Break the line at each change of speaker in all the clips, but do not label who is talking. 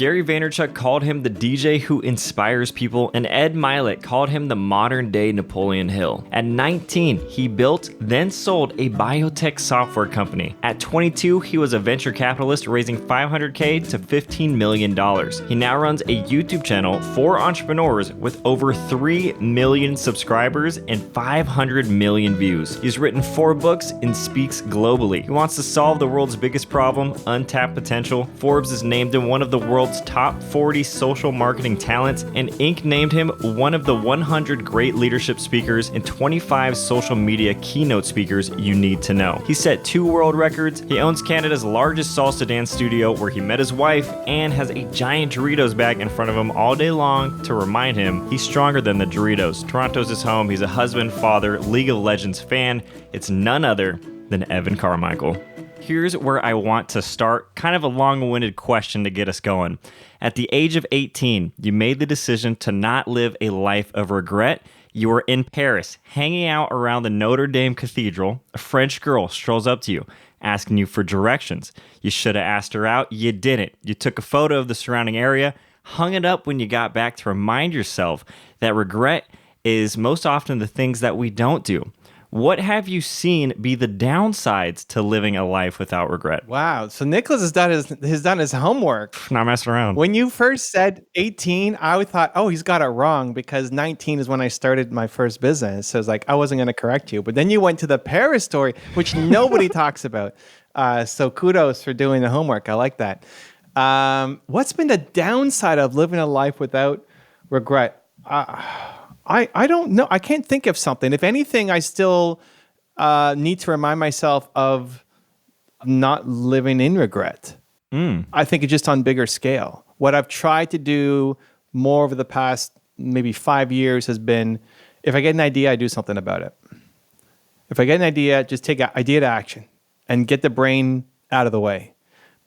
Gary Vaynerchuk called him the DJ who inspires people, and Ed Mylett called him the modern-day Napoleon Hill. At 19, he built, then sold a biotech software company. At 22, he was a venture capitalist raising $500K to $15 million. He now runs a YouTube channel for entrepreneurs with over 3 million subscribers and 500 million views. He's written 4 books and speaks globally. He wants to solve the world's biggest problem, untapped potential. Forbes has named him one of the world's top 40 social marketing talents, and Inc. named him one of the 100 great leadership speakers and 25 social media keynote speakers you need to know. He set 2 world records. He owns Canada's largest salsa dance studio where he met his wife and has a giant Doritos bag in front of him all day long to remind him he's stronger than the Doritos. Toronto's his home. He's a husband, father, League of Legends fan. It's none other than Evan Carmichael. Here's where I want to start, kind of a long-winded question to get us going. At the age of 18, you made the decision to not live a life of regret. You were in Paris, hanging out around the Notre Dame Cathedral. A French girl strolls up to you, asking you for directions. You should have asked her out. You didn't. You took a photo of the surrounding area, hung it up when you got back to remind yourself that regret is most often the things that we don't do. What have you seen be the downsides to living a life without regret?
Wow. So Nickolas has done his homework.
Not messing around.
When you first said 18, I thought, oh, he's got it wrong because 19 is when I started my first business. So it's like, I wasn't going to correct you. But then you went to the Paris story, which nobody talks about. So kudos for doing the homework. I like that. What's been the downside of living a life without regret? I don't know. I can't think of something. If anything, I still need to remind myself of not living in regret. I think it's just on bigger scale. What I've tried to do more over the past maybe 5 years has been, if I get an idea, I do something about it. If I get an idea, just take an idea to action and get the brain out of the way.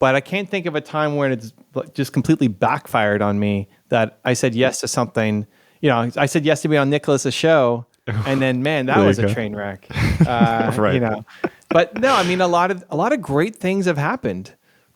But I can't think of a time when it's just completely backfired on me that I said yes to something. You know, I said yes to be on Nickolas' show, and then, man, that was a train wreck.
Right.
You know, but no, I mean, a lot of great things have happened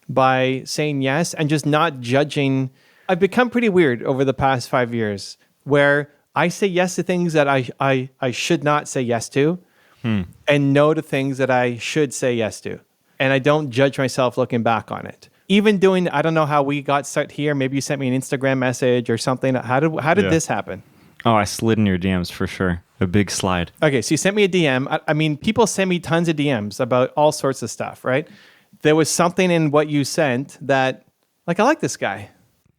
by saying yes and just not judging. I've become pretty weird over the past 5 years, where I say yes to things that I should not say yes to, and no to things that I should say yes to, and I don't judge myself looking back on it. Even doing, I don't know how we got set here. Maybe you sent me an Instagram message or something. How did this happen?
Oh, I slid in your DMs for sure. A big slide.
Okay, so you sent me a DM. I mean, people send me tons of DMs about all sorts of stuff, right? There was something in what you sent that, like, I like this guy.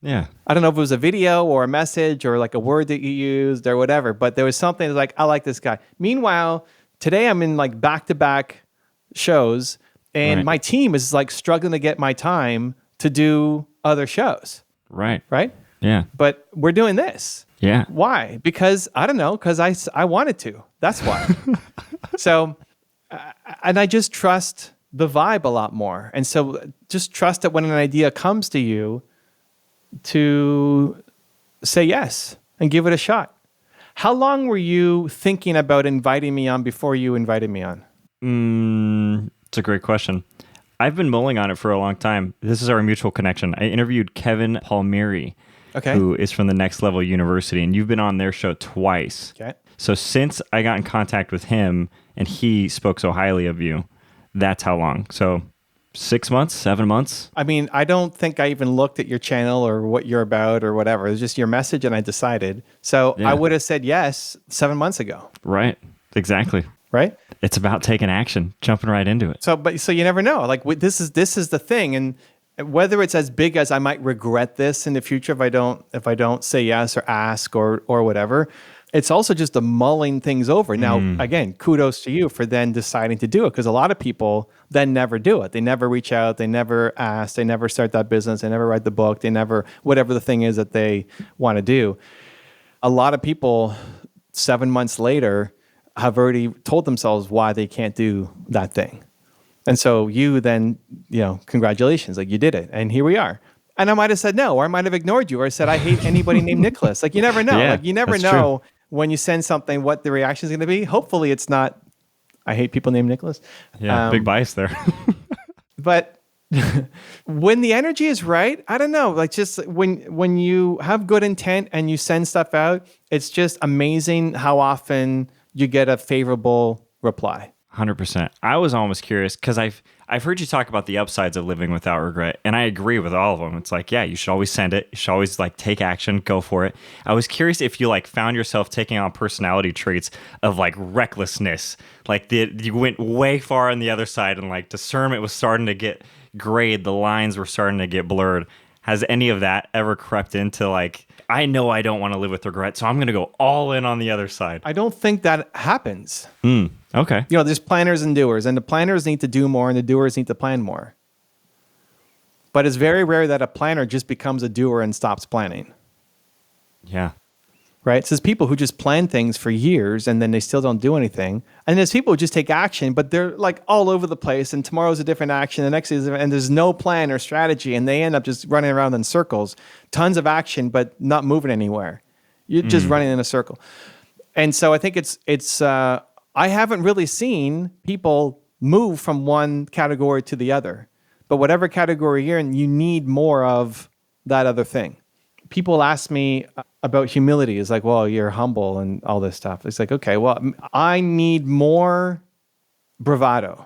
Yeah.
I don't know if it was a video or a message or like a word that you used or whatever, but there was something like, I like this guy. Meanwhile, today I'm in like back-to-back shows. And my team is like struggling to get my time to do other shows.
Right.
Right?
Yeah.
But we're doing this.
Yeah.
Why? Because, I don't know, because I wanted to. That's why. So, and I just trust the vibe a lot more. And so just trust that when an idea comes to you, to say yes and give it a shot. How long were you thinking about inviting me on before you invited me on?
It's a great question. I've been mulling on it for a long time. This is our mutual connection. I interviewed Kevin Palmieri, who is from the Next Level University, and you've been on their show twice.
Okay.
So since I got in contact with him and he spoke so highly of you, that's how long. So 6 months, 7 months?
I mean, I don't think I even looked at your channel or what you're about or whatever. It was just your message and I decided. So I would have said yes 7 months ago.
Right. Exactly.
Right?
It's about taking action, jumping right into it.
So you never know. Like this is the thing, and whether it's as big as I might regret this in the future if I don't say yes or ask or whatever. It's also just the mulling things over. Now, again, kudos to you for then deciding to do it, because a lot of people then never do it. They never reach out. They never ask. They never start that business. They never write the book. They never, whatever the thing is that they want to do. A lot of people 7 months later have already told themselves why they can't do that thing. And so you then, congratulations, like you did it. And here we are. And I might have said no, or I might have ignored you, or I said, I hate anybody named Nickolas. Like you never know.
Yeah,
like you never know when you send something, what the reaction is going to be. Hopefully it's not, I hate people named Nickolas.
Yeah, big bias there.
But When the energy is right, I don't know. Like just when you have good intent and you send stuff out, it's just amazing how often you get a favorable reply.
100%. I was almost curious because I've heard you talk about the upsides of living without regret, and I agree with all of them. It's like, yeah, you should always send it. You should always like take action, go for it. I was curious if you like found yourself taking on personality traits of like recklessness, like you went way far on the other side, and like discernment was starting to get grayed, the lines were starting to get blurred. Has any of that ever crept into like, I know I don't want to live with regret, so I'm going to go all in on the other side?
I don't think that happens.
Okay.
You know, there's planners and doers, and the planners need to do more and the doers need to plan more. But it's very rare that a planner just becomes a doer and stops planning.
Yeah.
Right? So there's people who just plan things for years and then they still don't do anything. And there's people who just take action, but they're like all over the place, and tomorrow's a different action, the next is, and there's no plan or strategy, and they end up just running around in circles. Tons of action, but not moving anywhere. You're just running in a circle. And so I think I haven't really seen people move from one category to the other. But whatever category you're in, you need more of that other thing. People ask me about humility. It's like, well, you're humble and all this stuff. It's like, okay, well, I need more bravado.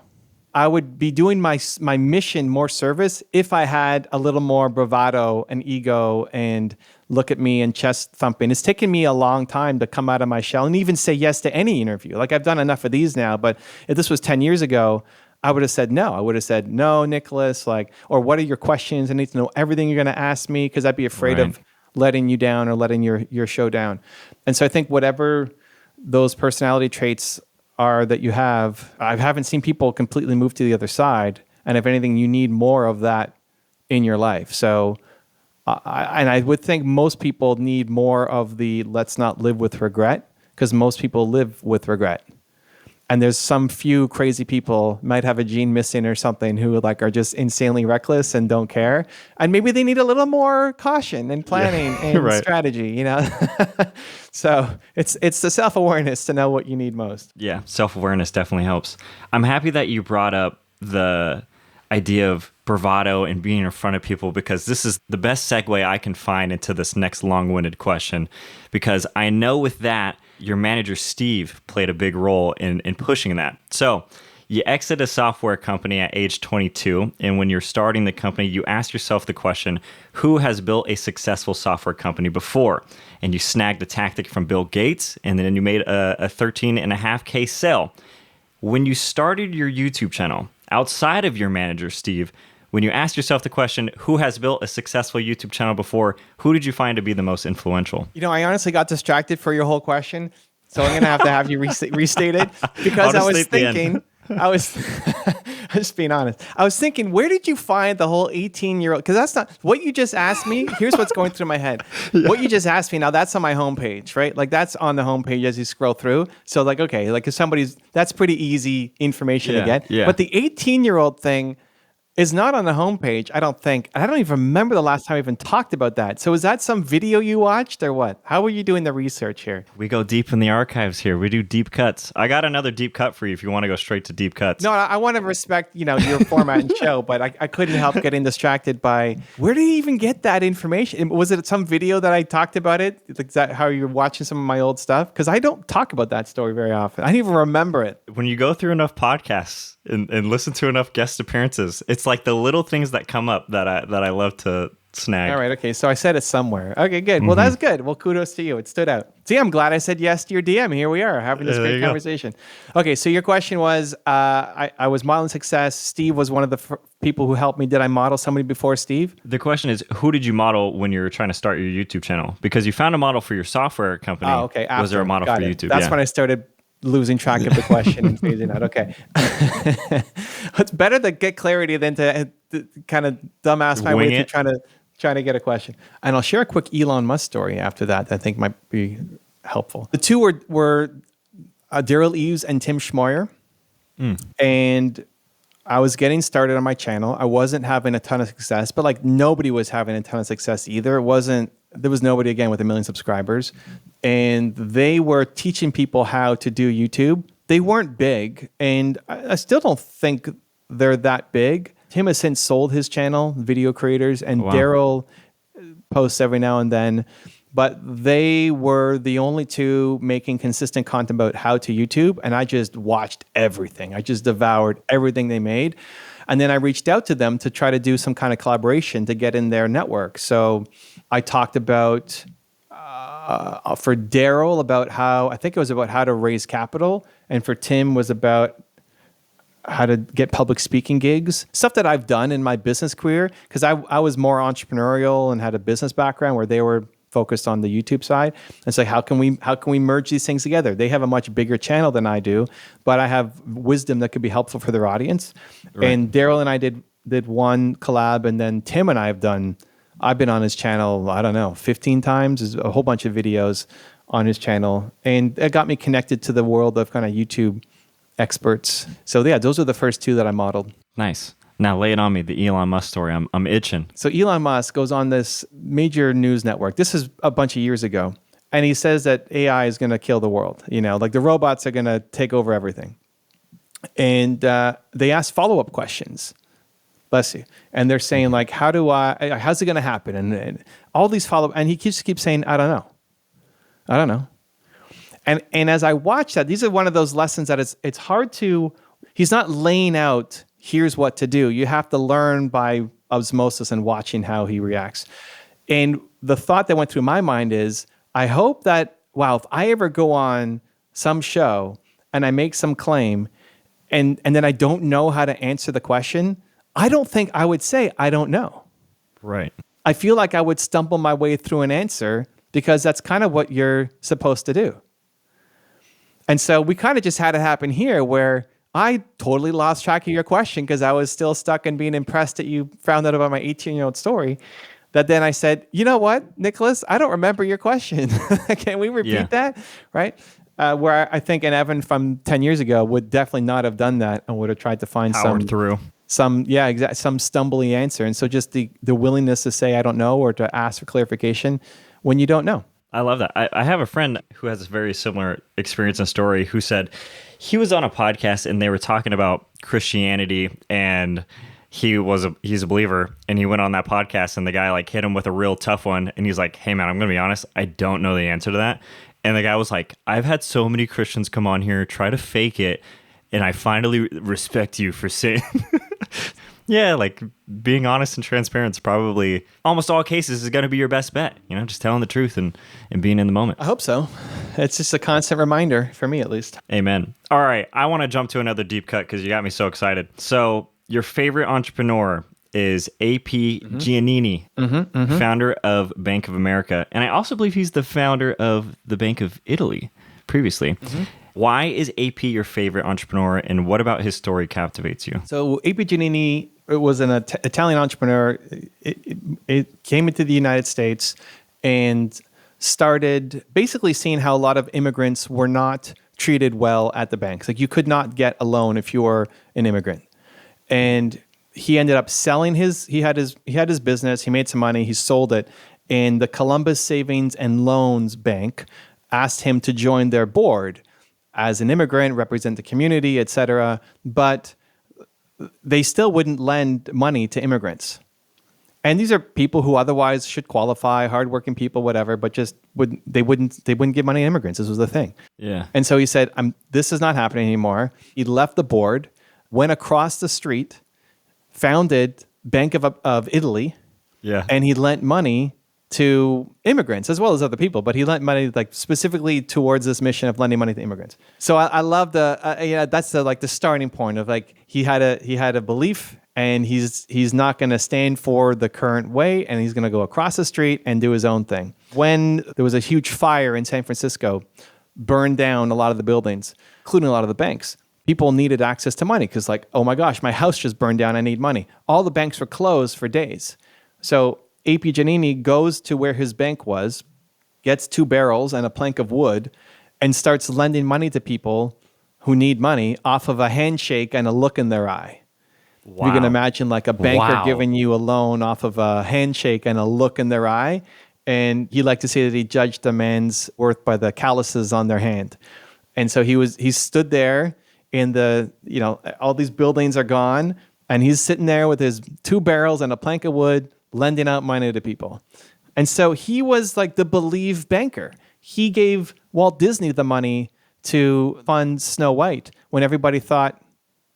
I would be doing my mission more service if I had a little more bravado and ego and look at me and chest thumping. It's taken me a long time to come out of my shell and even say yes to any interview. Like I've done enough of these now, but if this was 10 years ago, I would have said no. I would have said, no, Nickolas, like, or what are your questions? I need to know everything you're going to ask me because I'd be afraid of letting you down or letting your show down. And so I think whatever those personality traits are that you have, I haven't seen people completely move to the other side. And if anything, you need more of that in your life. So, I would think most people need more of the let's not live with regret, because most people live with regret. And there's some few crazy people might have a gene missing or something who like are just insanely reckless and don't care. And maybe they need a little more caution and planning and strategy, you know? So it's the self-awareness to know what you need most.
Yeah, self-awareness definitely helps. I'm happy that you brought up the idea of bravado and being in front of people, because this is the best segue I can find into this next long-winded question, because I know with that, your manager, Steve, played a big role in pushing that. So you exit a software company at age 22, and when you're starting the company, you ask yourself the question, who has built a successful software company before? And you snagged a tactic from Bill Gates, and then you made a 13.5K sale. When you started your YouTube channel, outside of your manager, Steve, when you asked yourself the question, who has built a successful YouTube channel before, who did you find to be the most influential?
You know, I honestly got distracted for your whole question, so I'm going to have you restate it, because I was thinking, I'm just being honest. I was thinking, where did you find the whole 18-year-old? Because that's not what you just asked me. Here's what's going through my head. What you just asked me, now that's on my homepage, right? Like that's on the homepage as you scroll through. So like, okay, like if that's pretty easy information to get.
Yeah.
But the 18-year-old thing is not on the homepage, I don't think. I don't even remember the last time I even talked about that. So is that some video you watched or what? How are you doing the research here?
We go deep in the archives here. We do deep cuts. I got another deep cut for you if you want to go straight to deep cuts.
No, I want to respect, your format and show, but I couldn't help getting distracted by, where did you even get that information? Was it some video that I talked about it? Is that how you're watching some of my old stuff? Because I don't talk about that story very often. I don't even remember it.
When you go through enough podcasts and listen to enough guest appearances, it's like the little things that come up that I love to snag.
All right, okay, so I said it somewhere. Okay, good. Well, that's good. Well, kudos to you. It stood out. See, I'm glad I said yes to your DM. Here we are having this great conversation. Okay, so your question was, I was modeling success. Steve was one of the people who helped me. Did I model somebody before Steve?
The question is, who did you model when you were trying to start your YouTube channel? Because you found a model for your software company.
Oh, okay.
Was there a model for YouTube?
That's when I started losing track of the question and phasing out. Okay. It's better to get clarity than to kind of dumbass my way through trying to get a question. And I'll share a quick Elon Musk story after that I think might be helpful. The two were Daryl Eves and Tim Schmoyer. And I was getting started on my channel. I wasn't having a ton of success, but like nobody was having a ton of success either. There was nobody, again, with 1 million subscribers. And they were teaching people how to do YouTube. They weren't big, and I still don't think they're that big. Tim has since sold his channel, Video Creators, and
Wow.
Daryl posts every now and then. But they were the only two making consistent content about how to YouTube. And I just watched everything. I just devoured everything they made. And then I reached out to them to try to do some kind of collaboration to get in their network. So I talked about, for Daryl, about I think it was about how to raise capital. And for Tim was about how to get public speaking gigs, stuff that I've done in my business career. Because I was more entrepreneurial and had a business background where they were focused on the YouTube side. And so how can we merge these things together? They have a much bigger channel than I do, but I have wisdom that could be helpful for their audience. Right. And Daryl and I did one collab, and then Tim and I've been on his channel, I don't know, 15 times. There's a whole bunch of videos on his channel. And it got me connected to the world of kind of YouTube experts. So yeah, those are the first two that I modeled.
Nice. Now lay it on me, the Elon Musk story. I'm itching.
So Elon Musk goes on this major news network. This is a bunch of years ago. And he says that AI is going to kill the world. Like the robots are going to take over everything. And they ask follow-up questions. Bless you. And they're saying like, how's it going to happen? And all these follow-up, and he just keeps saying, I don't know. And as I watch that, these are one of those lessons that it's hard to, he's not laying out, here's what to do. You have to learn by osmosis and watching how he reacts. And the thought that went through my mind is, I hope that, wow, if I ever go on some show and I make some claim and then I don't know how to answer the question, I don't think I would say, I don't know.
Right.
I feel like I would stumble my way through an answer because that's kind of what you're supposed to do. And so we kind of just had it happen here where I totally lost track of your question because I was still stuck in being impressed that you found out about my 18-year-old story. That then I said, you know what, Nickolas, I don't remember your question. Can we repeat that? Right? Where I think an Evan from 10 years ago would definitely not have done that and would have tried to find some stumbly answer. And so just the willingness to say, I don't know, or to ask for clarification when you don't know.
I love that. I have a friend who has a very similar experience and story who said he was on a podcast and they were talking about Christianity, and he's a believer, and he went on that podcast and the guy like hit him with a real tough one, and he's like, hey man, I'm gonna be honest, I don't know the answer to that. And the guy was like, I've had so many Christians come on here try to fake it, and I finally respect you for saying yeah, like being honest and transparent is probably almost all cases is going to be your best bet. Just telling the truth and being in the moment.
I hope so. It's just a constant reminder for me, at least.
Amen. All right. I want to jump to another deep cut because you got me so excited. So your favorite entrepreneur is A.P. Giannini, founder of Bank of America. And I also believe he's the founder of the Bank of Italy previously. Why is AP your favorite entrepreneur, and what about his story captivates you?
So AP Giannini was an Italian entrepreneur. It came into the United States and started basically seeing how a lot of immigrants were not treated well at the banks. Like you could not get a loan if you were an immigrant. And he ended up selling he had his business, he made some money, he sold it, and the Columbus Savings and Loans Bank asked him to join their board as an immigrant, represent the community, et cetera, but they still wouldn't lend money to immigrants. And these are people who otherwise should qualify, hardworking people, whatever, but just they wouldn't give money to immigrants. This was the thing.
Yeah.
And so he said, this is not happening anymore. He left the board, went across the street, founded Bank of Italy, and he lent money to immigrants as well as other people, but he lent money like specifically towards this mission of lending money to immigrants. So I love that's the starting point of like he had a belief, and he's not going to stand for the current way, and he's going to go across the street and do his own thing. When there was a huge fire in San Francisco, burned down a lot of the buildings, including a lot of the banks. People needed access to money because like, oh my gosh, my house just burned down, I need money. All the banks were closed for days. So A.P. Giannini goes to where his bank was, gets 2 barrels and a plank of wood, and starts lending money to people who need money off of a handshake and a look in their eye. Wow. You can imagine like a banker giving you a loan off of a handshake and a look in their eye. And he liked to say that he judged a man's worth by the calluses on their hand. And so he stood there in all these buildings are gone, And he's sitting there with his 2 barrels and a plank of wood, lending out money to people. And so he was like the believe banker. He gave Walt Disney the money to fund Snow White when everybody thought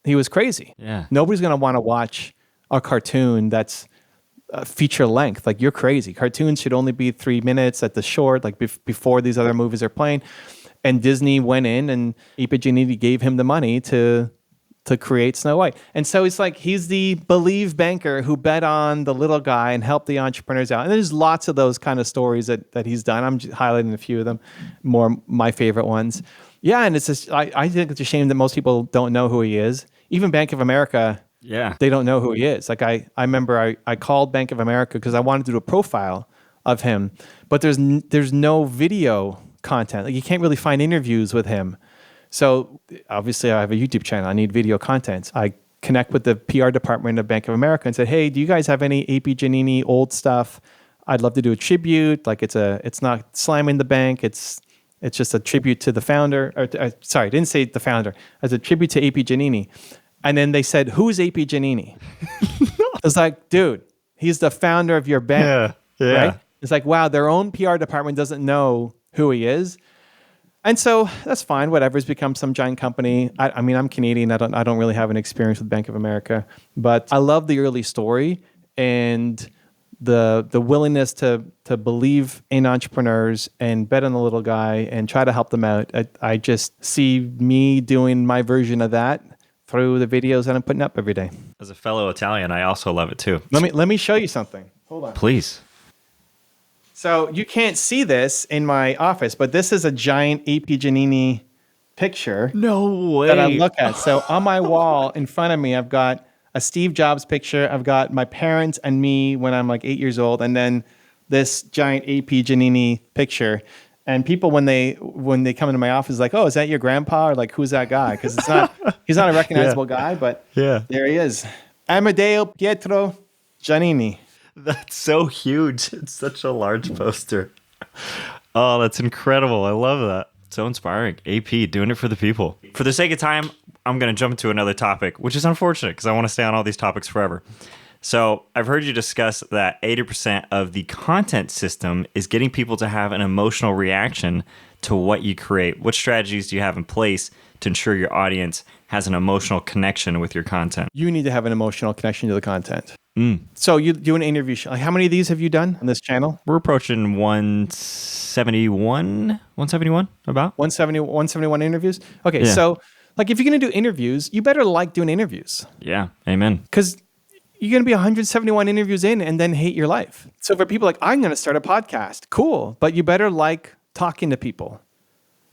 he was crazy.
Yeah.
Nobody's going to want to watch a cartoon that's feature length. Like, you're crazy. Cartoons should only be 3 minutes at the short, like before these other movies are playing. And Disney went in and Giannini gave him the money to create Snow White. And so it's like he's the believe banker who bet on the little guy and helped the entrepreneurs out. And there's lots of those kind of stories that he's done. I'm highlighting a few of them, more my favorite ones. Yeah, and it's just, I think it's a shame that most people don't know who he is. Even Bank of America, they don't know who he is. Like I remember I called Bank of America because I wanted to do a profile of him, but there's no video content. Like, you can't really find interviews with him. So obviously I have a YouTube channel. I need video content. I connect with the PR department of Bank of America and said, hey, do you guys have any AP Giannini old stuff? I'd love to do a tribute. Like, it's not slamming the bank. It's just a tribute to the founder. Sorry, I didn't say the founder. As a tribute to AP Giannini. And then they said, who's AP Giannini? I was like, dude, he's the founder of your bank.
Yeah.
Right? It's like, wow, their own PR department doesn't know who he is. And so that's fine. Whatever. It's become some giant company. I mean, I'm Canadian. I don't really have an experience with Bank of America, but I love the early story and the willingness to believe in entrepreneurs and bet on the little guy and try to help them out. I just see me doing my version of that through the videos that I'm putting up every day.
As a fellow Italian, I also love it too.
Let me show you something. Hold on.
Please.
So you can't see this in my office, but this is a giant AP Giannini picture.
No way.
That I look at. So on my wall in front of me, I've got a Steve Jobs picture. I've got my parents and me when I'm like 8 years old, and then this giant AP Giannini picture. And people, when they come into my office, like, oh, is that your grandpa? Or like, who's that guy? Because he's not a recognizable guy, but there he is. Amedeo Pietro Giannini.
That's so huge. It's such a large poster. Oh, that's incredible. I love that. So inspiring. AP, doing it for the people. For the sake of time, I'm going to jump to another topic, which is unfortunate because I want to stay on all these topics forever. So I've heard you discuss that 80% of the content system is getting people to have an emotional reaction to what you create. What strategies do you have in place to ensure your audience has an emotional connection with your content?
You need to have an emotional connection to the content. So you do an interview show. Like, how many of these have you done on this channel?
We're approaching 171 about.
171 interviews? Okay, so like if you're going to do interviews, you better like doing interviews.
Yeah, amen.
Because you're going to be 171 interviews in and then hate your life. So for people like, I'm going to start a podcast. Cool. But you better like talking to people.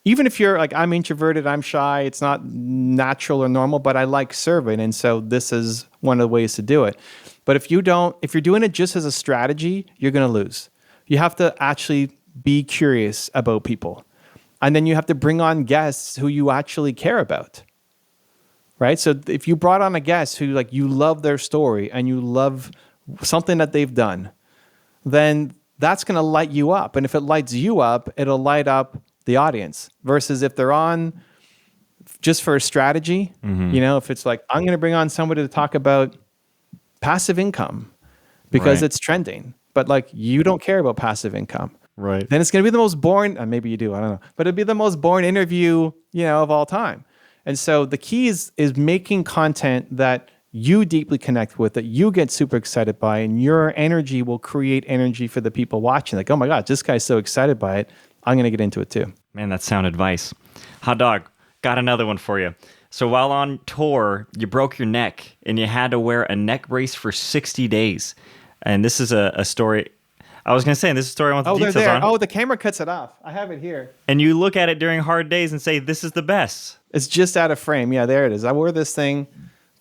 Even if you're like, I'm introverted, I'm shy, it's not natural or normal, but I like serving. And so this is one of the ways to do it. But if you're doing it just as a strategy, you're going to lose. You have to actually be curious about people. And then you have to bring on guests who you actually care about. Right? So if you brought on a guest who like you love their story and you love something that they've done, then that's going to light you up. And if it lights you up, it'll light up the audience. Versus if they're on just for a strategy, if it's like, I'm going to bring on somebody to talk about passive income because it's trending, but like you don't care about passive income.
Right.
Then it's going to be the most boring, maybe you do, I don't know, but it'd be the most boring interview, of all time. And so the key is making content that you deeply connect with, that you get super excited by, and your energy will create energy for the people watching. Like, oh my God, this guy's so excited by it. I'm going to get into it too.
Man, that's sound advice. Hot dog, got another one for you. So while on tour, you broke your neck and you had to wear a neck brace for 60 days. And this is a story. I was going to say, this is a story I want the details on.
Oh, the camera cuts it off. I have it here.
And you look at it during hard days and say, this is the best.
It's just out of frame. Yeah, there it is. I wore this thing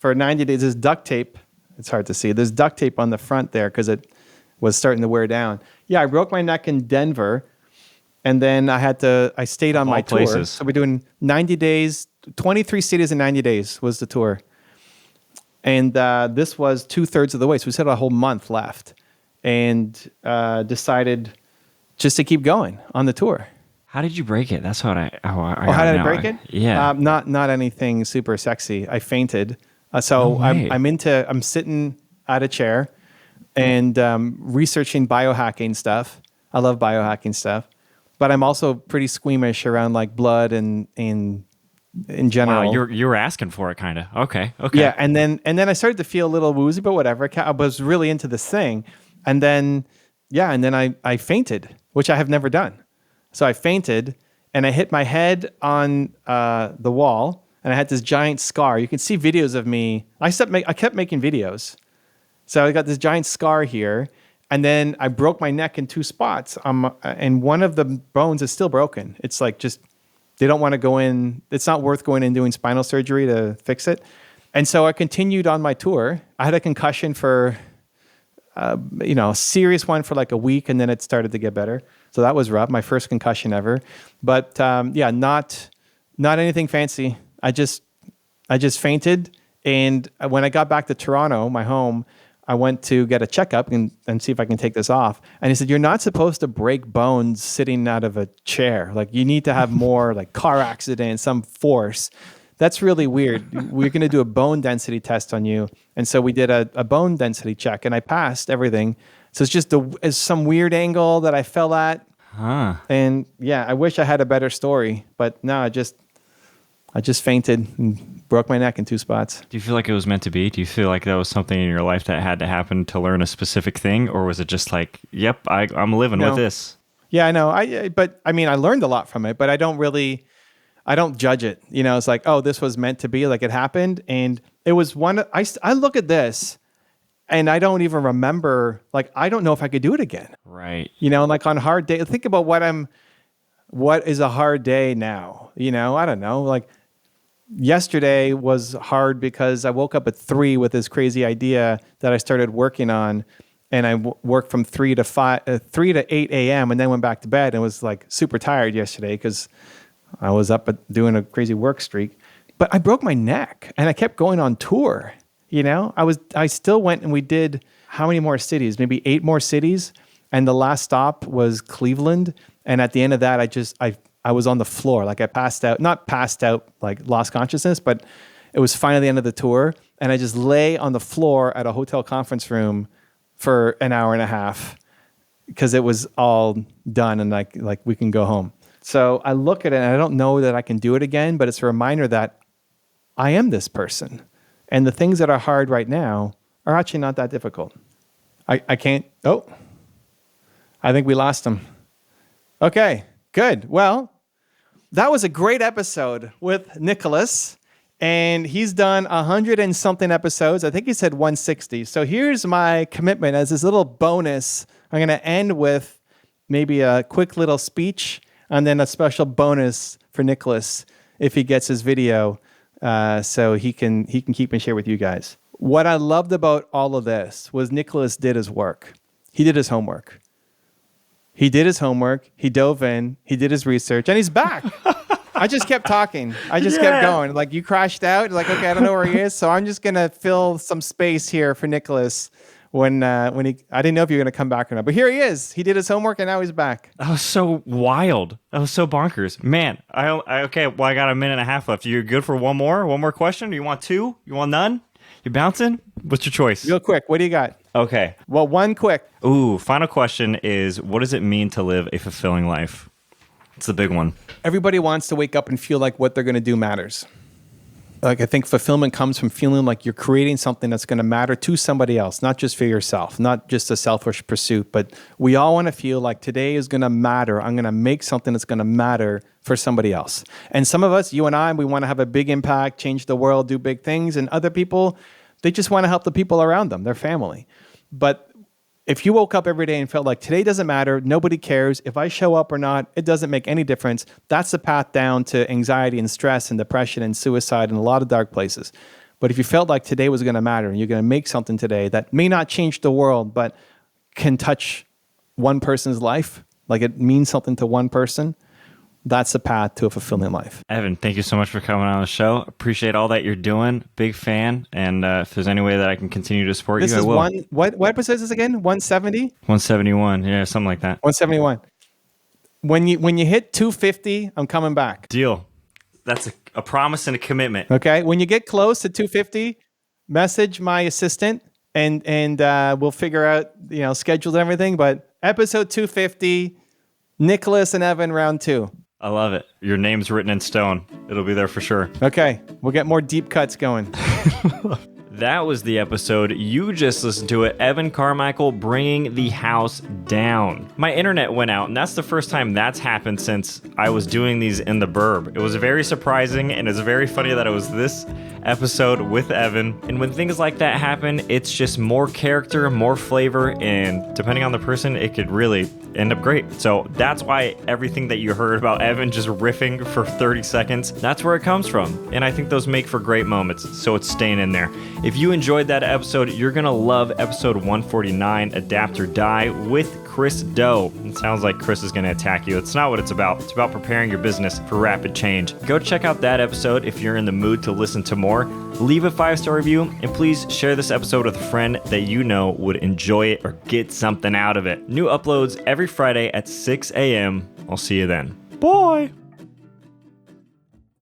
for 90 days. There's duct tape. It's hard to see. There's duct tape on the front there because it was starting to wear down. Yeah, I broke my neck in Denver. And then I stayed on my tour. So we're doing 90 days, 23 cities in 90 days was the tour. And this was 2/3 of the way. So we still had a whole month left and decided just to keep going on the tour.
How did you break it? That's what
how did I break it?
Yeah.
Not anything super sexy. I fainted So
way.
I'm sitting at a chair and researching biohacking stuff. I love biohacking stuff, but I'm also pretty squeamish around like blood and in
Wow,
general.
you were asking for it, kind of. Okay.
Yeah, and then I started to feel a little woozy, but whatever. I was really into this thing, and then I fainted, which I have never done. So I fainted, and I hit my head on the wall, and I had this giant scar. You can see videos of me. I kept making videos, so I got this giant scar here, and then I broke my neck in two spots. And one of the bones is still broken. It's like just they don't want to go in. It's not worth going in and doing spinal surgery to fix it. And so I continued on my tour. I had a concussion for, a serious one for like a week, and then it started to get better. So that was rough. My first concussion ever. But not anything fancy. I just fainted. And when I got back to Toronto, my home, I went to get a checkup and see if I can take this off. And he said, you're not supposed to break bones sitting out of a chair. Like you need to have more like car accident, some force. That's really weird. We're going to do a bone density test on you. And so we did a bone density check and I passed everything. So it's just it's some weird angle that I fell at.
Huh.
And yeah, I wish I had a better story, but no, I just fainted and broke my neck in two spots.
Do you feel like it was meant to be? Do you feel like that was something in your life that had to happen to learn a specific thing? Or was it just like, yep, I'm living with this?
Yeah, I know. I learned a lot from it, but I don't judge it. It's like, oh, this was meant to be, like it happened. And it was I look at this and I don't even remember, like, I don't know if I could do it again.
Right.
Like on hard day, think about what is a hard day now? I don't know. Like yesterday was hard because I woke up at 3 with this crazy idea that I started working on. And I worked from 3 to 8 a.m. and then went back to bed and was like super tired yesterday because I was up doing a crazy work streak. But I broke my neck and I kept going on tour. I still went and we did how many more cities? Maybe 8 more cities. And the last stop was Cleveland. And at the end of that, I was on the floor. Like I passed out, not passed out, like lost consciousness, but it was finally the end of the tour. And I just lay on the floor at a hotel conference room for an hour and a half because it was all done and like we can go home. So I look at it and I don't know that I can do it again, but it's a reminder that I am this person. And the things that are hard right now are actually not that difficult. I can't, I think we lost him. Okay, good. Well, that was a great episode with Nickolas. And he's done 100 and something episodes. I think he said 160. So here's my commitment as this little bonus. I'm going to end with maybe a quick little speech and then a special bonus for Nickolas if he gets his video so he can keep and share with you guys. What I loved about all of this was Nickolas did his work. He did his homework. He dove in, he did his research, and he's back. I just kept talking. I just kept going. Like you crashed out. Like, okay, I don't know where he is. So I'm just going to fill some space here for Nickolas when I didn't know if you were going to come back or not. But here he is. He did his homework and now he's back.
That was so wild. That was so bonkers. Man, okay, well, I got a minute and a half left. You good for one more question? Do you want 2? You want none? You bouncing? What's your choice?
Real quick. What do you got?
Okay.
Well, one quick.
Ooh, final question is, what does it mean to live a fulfilling life? It's the big one.
Everybody wants to wake up and feel like what they're going to do matters. Like I think fulfillment comes from feeling like you're creating something that's going to matter to somebody else, not just for yourself, not just a selfish pursuit, but we all want to feel like today is going to matter. I'm going to make something that's going to matter for somebody else. And some of us, you and I, we want to have a big impact, change the world, do big things. And other people, they just want to help the people around them, their family. But if you woke up every day and felt like today doesn't matter, nobody cares, if I show up or not, it doesn't make any difference, that's the path down to anxiety and stress and depression and suicide and a lot of dark places. But if you felt like today was going to matter and you're going to make something today that may not change the world, but can touch one person's life, like it means something to one person, that's the path to a fulfilling life.
Evan, thank you so much for coming on the show. Appreciate all that you're doing. Big fan. And if there's any way that I can continue to support you, I will.
What episode is this again? 170?
171. Yeah, something like that.
171. When you hit 250, I'm coming back.
Deal. That's a promise and a commitment.
Okay. When you get close to 250, message my assistant and we'll figure out, schedules and everything. But episode 250, Nickolas and Evan round 2.
I love it. Your name's written in stone. It'll be there for sure.
Okay, we'll get more deep cuts going.
That was the episode. You just listened to it. Evan Carmichael bringing the house down. My internet went out, and that's the first time that's happened since I was doing these in the burb. It was very surprising, and it's very funny that it was this episode with Evan. And when things like that happen, it's just more character, more flavor, and depending on the person, it could really end up great. So that's why everything that you heard about Evan just riffing for 30 seconds, that's where it comes from. And I think those make for great moments, so it's staying in there. If you enjoyed that episode, you're gonna love episode 149, Adapt or Die, with Chris Doe. It sounds like Chris is gonna attack you. It's not what it's about. It's about preparing your business for rapid change. Go check out that episode if you're in the mood to listen to more. Leave a 5-star review, and please share this episode with a friend that you know would enjoy it or get something out of it. New uploads every Friday at 6 a.m. I'll see you then. Bye!